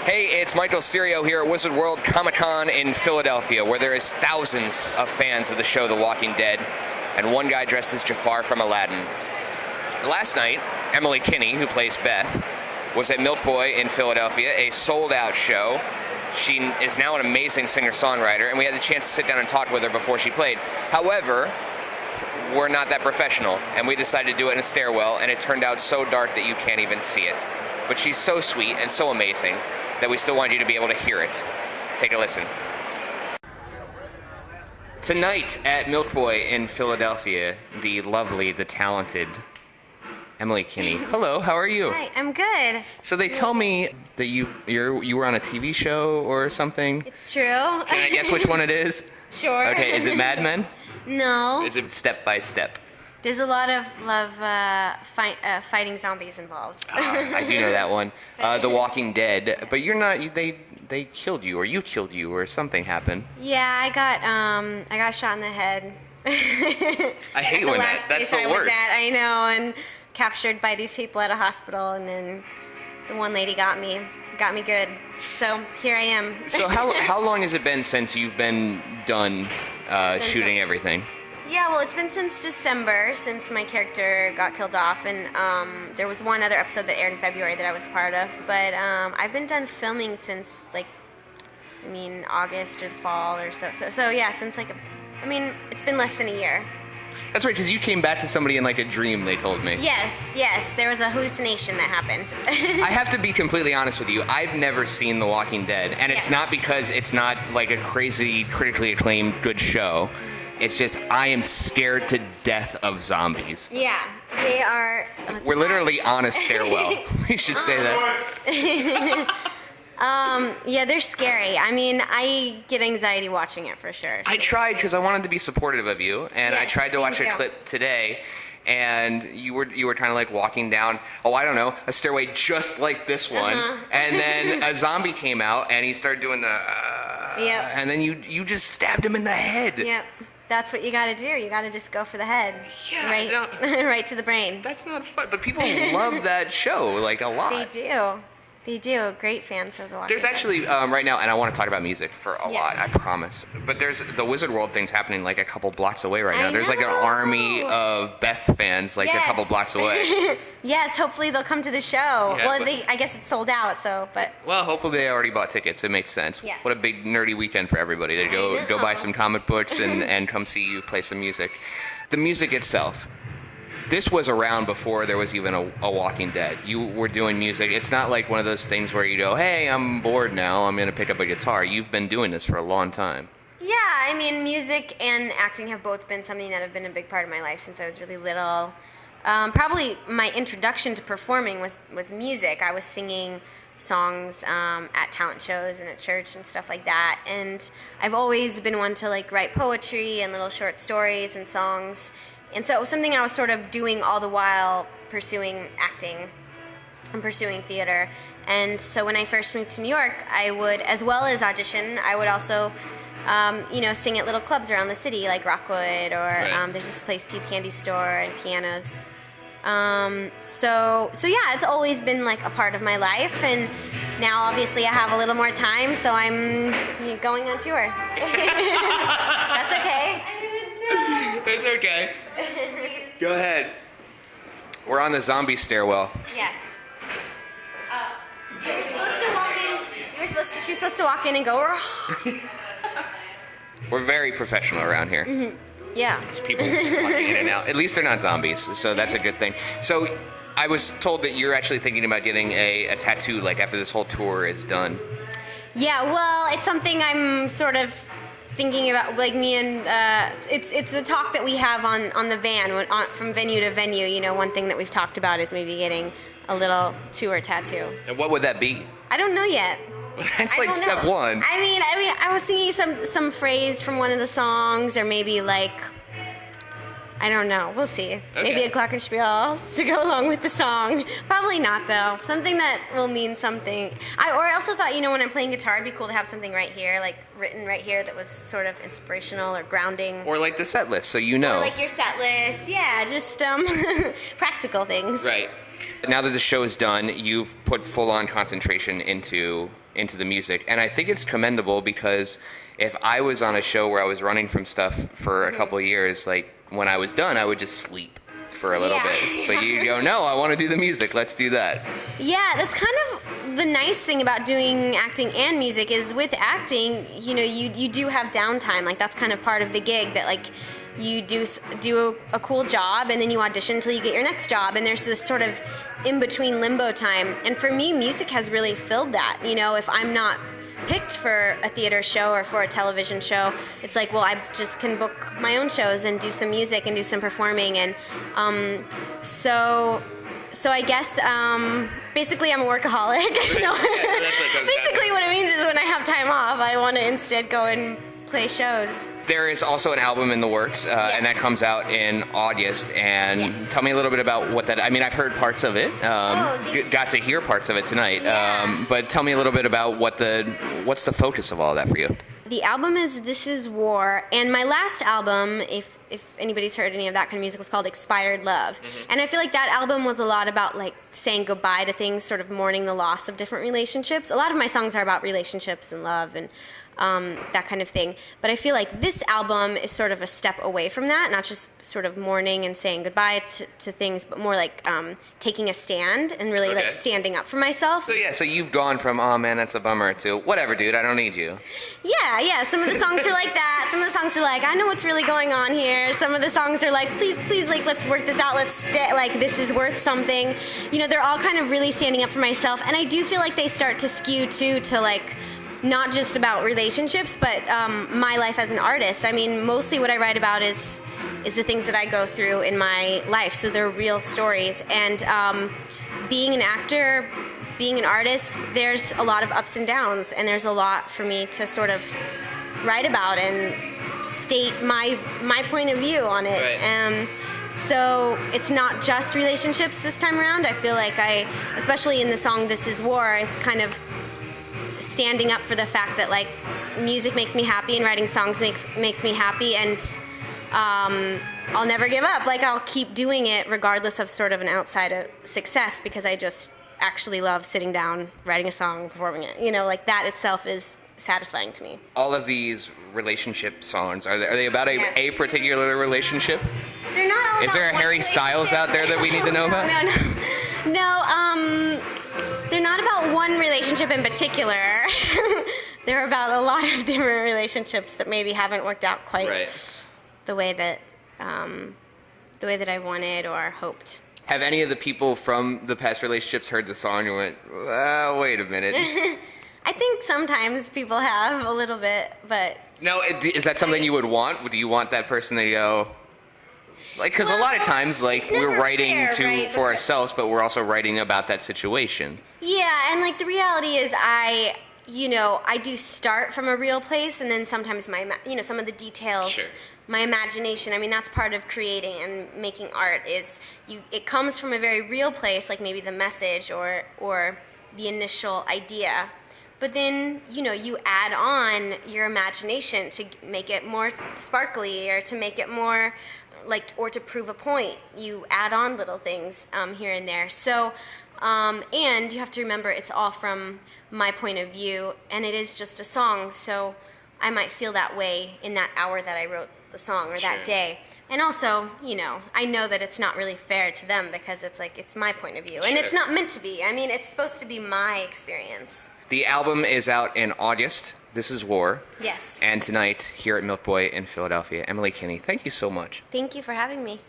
Hey, it's Michael Serio here at Wizard World Comic-Con in Philadelphia, where there is thousands of fans of the show The Walking Dead, and one guy dressed as Jafar from Aladdin. Last night, Emily Kinney, who plays Beth, was at Milkboy in Philadelphia, a sold-out show. She is now an amazing singer-songwriter, and we had the chance to sit down and talk with her before she played. However, we're not that professional, and we decided to do it in a stairwell, and it turned out so dark that you can't even see it. But she's so sweet and so amazing that we still want you to be able to hear it. Take a listen. Tonight at Milkboy in Philadelphia, the lovely, the talented Emily Kinney. Hello, how are you? Hi, I'm good. So they tell me that you were on a TV show or something. It's true. Can I guess which one it is? Sure. Okay, is it Mad Men? No. Is it Step by Step? There's a lot of fighting zombies involved. I do know that one. The Walking Dead. But you're not. They killed you, or you killed you, or something happened. Yeah, I got shot in the head. I hate when that's the worst. I know, and captured by these people at a hospital, and then the one lady got me good. So here I am. So how long has it been since you've been done shooting everything? Yeah, well, it's been since December, since my character got killed off, and there was one other episode that aired in February that I was part of, but I've been done filming since, August or the fall or so. So yeah, since, it's been less than a year. That's right, because you came back to somebody in, a dream, they told me. Yes, there was a hallucination that happened. I have to be completely honest with you. I've never seen The Walking Dead, and it's not because it's not, a crazy, critically acclaimed good show. It's just I am scared to death of zombies. Yeah, they are. We're literally on a stairwell. We should say that. Yeah, they're scary. I get anxiety watching it for sure. I tried because I wanted to be supportive of you, and I tried to watch a clip today, and you were kind of walking down, a stairway just like this one, and then a zombie came out, and he started doing the, and then you just stabbed him in the head. Yep. That's what you gotta do. You gotta just go for the head. Yeah. Right to the brain. That's not fun, but people love that show, a lot. They do. Great fans of The Walking Dead. There's actually, right now, and I want to talk about music for a lot, I promise. But there's the Wizard World thing's happening a couple blocks away right now. There's an army of Beth fans a couple blocks away. Yes, hopefully they'll come to the show. Yeah, well, I guess it's sold out, but... Well, hopefully they already bought tickets. It makes sense. Yes. What a big nerdy weekend for everybody. They go buy some comic books and come see you play some music. The music itself. This was around before there was even a Walking Dead. You were doing music. It's not like one of those things where you go, hey, I'm bored now, I'm going to pick up a guitar. You've been doing this for a long time. Yeah, music and acting have both been something that have been a big part of my life since I was really little. Probably my introduction to performing was music. I was singing songs at talent shows and at church and stuff like that. And I've always been one to write poetry and little short stories and songs. And so it was something I was sort of doing all the while pursuing acting and pursuing theater. And so when I first moved to New York, I would, as well as audition, I would also, sing at little clubs around the city, like Rockwood, or there's this place, Pete's Candy Store, and pianos. So yeah, it's always been a part of my life. And now obviously I have a little more time, so I'm going on tour. That's okay. It's okay. Go ahead. We're on the zombie stairwell. Yes. You were supposed to walk in. She was supposed to walk in and go. We're very professional around here. Mm-hmm. Yeah. There's people walking in and out. At least they're not zombies, so that's a good thing. So I was told that you're actually thinking about getting a tattoo after this whole tour is done. Yeah, well, it's something I'm sort of thinking about, me and it's the talk that we have on the van from venue to venue. One thing that we've talked about is maybe getting a little tour tattoo. And what would that be? I don't know yet. That's step one. I was thinking some phrase from one of the songs, or maybe I don't know. We'll see. Okay. Maybe a glockenspiel to go along with the song. Probably not, though. Something that will mean something. I also thought, when I'm playing guitar, it'd be cool to have something right here, written right here, that was sort of inspirational or grounding. Or the set list, so you know. Or your set list. Yeah, just practical things. Right. Now that the show is done, you've put full-on concentration into the music, and I think it's commendable, because if I was on a show where I was running from stuff for a couple of years, like when I was done, I would just sleep for a little bit. But you go, no, I want to do the music. Let's do that. Yeah, that's kind of the nice thing about doing acting and music is with acting, you do have downtime. Like that's kind of part of the gig, that like you do a cool job and then you audition until you get your next job, and there's this sort of in-between limbo time. And for me, music has really filled that. If I'm not picked for a theater show or for a television show, it's like, well, I just can book my own shows and do some music and do some performing. And so I guess basically I'm a workaholic. Basically what it means is when I have time off, I want to instead go and play shows. There is also an album in the works, Yes. and that comes out in August. And tell me a little bit about what that. I mean, I've heard parts of it. Got to hear parts of it tonight. Yeah. But tell me a little bit about what's the focus of all that for you. The album is This Is War, and my last album, if anybody's heard any of that kind of music, was called Expired Love. And I feel like that album was a lot about like saying goodbye to things, sort of mourning the loss of different relationships. A lot of my songs are about relationships and love and that kind of thing. But I feel like this album is sort of a step away from that, not just sort of mourning and saying goodbye to things, but more like taking a stand and really like standing up for myself. So you've gone from, oh man, that's a bummer, to whatever, dude, I don't need you. Yeah. Some of the songs are like that. Some of the songs are like, I know what's really going on here. Some of the songs are like, please, like, let's work this out. Let's stay, like, this is worth something. They're all kind of really standing up for myself. And I do feel like they start to skew, too, to, like, not just about relationships, but my life as an artist. I mean, mostly what I write about is the things that I go through in my life. So they're real stories. And being an actor, being an artist, there's a lot of ups and downs, and there's a lot for me to sort of write about and state my point of view on it. Right. So it's not just relationships this time around. I feel like especially in the song This Is War, it's kind of standing up for the fact that like music makes me happy and writing songs makes me happy, and I'll never give up. Like I'll keep doing it regardless of sort of an outside success, because I just actually love sitting down, writing a song, performing it. Like that itself is satisfying to me. All of these relationship songs, are they about a particular relationship? They're not all about Is there a one Harry Styles relationship. out there that we need to know about? No, they're not about one relationship in particular. They're about a lot of different relationships that maybe haven't worked out quite the way that I wanted or hoped. Have any of the people from the past relationships heard the song and went, wait a minute? I think sometimes people have a little bit, but... No, is that something you would want? Do you want that person to go... Like, because a lot of times, like, we're writing for ourselves, but we're also writing about that situation. Yeah, and, like, the reality is I do start from a real place, and then sometimes some of the details, my imagination, I mean, that's part of creating and making art is it comes from a very real place, like maybe the message or the initial idea. But then, you add on your imagination to make it more sparkly or to make it more... or to prove a point, you add on little things here and there. So, and you have to remember it's all from my point of view, and it is just a song, so I might feel that way in that hour that I wrote the song or that day. And also, I know that it's not really fair to them because it's like, it's my point of view, and it's not meant to be. I mean, it's supposed to be my experience. The album is out in August. This Is War. Yes. And tonight, here at Milkboy in Philadelphia. Emily Kinney, thank you so much. Thank you for having me.